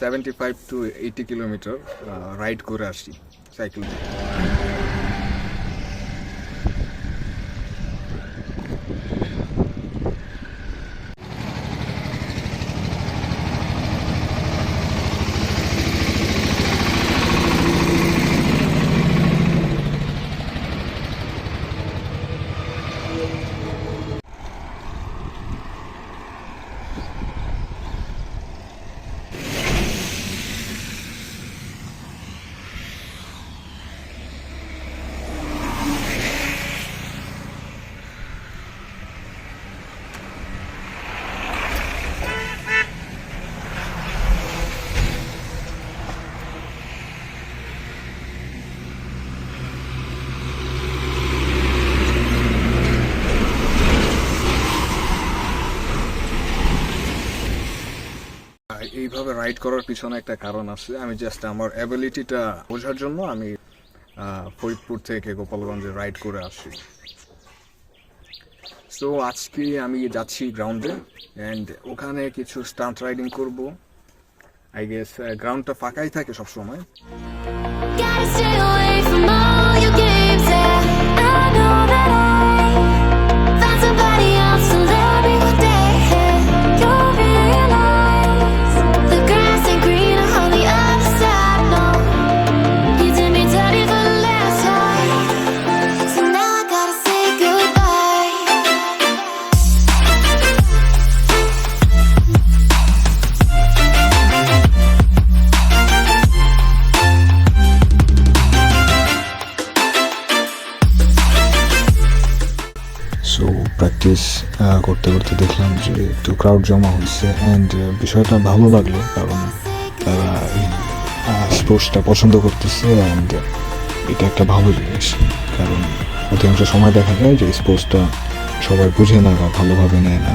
75 to 80 kilometre ride করে আসি cycle. এইভাবে রাইড করার পিছনে একটা কারণ আছে। আমি জাস্ট আমার অ্যাবিলিটিটা বোঝার জন্য আমি ফরিদপুর থেকে গোপালগঞ্জে রাইড করে আসি। সো আজকে আমি যাচ্ছি গ্রাউন্ডে অ্যান্ড ওখানে কিছু স্টান্ট রাইডিং করব। আই গেস গ্রাউন্ডটা ফাঁকাই থাকে সবসময়। Gotta stay away from all your games, yeah. I know that I found somebody else to love me one day. You'll realize the grass ain't greener on the other side, no. You did me dirty for the last time, so now I gotta say goodbye. So practice করতে করতে দেখলাম যে একটু crowd জমা হচ্ছে and বিষয়টা ভালো লাগলো, কারণ তারা এই স্পোর্টসটা পছন্দ করতেছে অ্যান্ড এটা একটা ভালো জিনিস। কারণ অধিকাংশ সময় দেখা যায় যে স্পোর্টসটা সবাই বুঝে না বা ভালোভাবে নেয় না।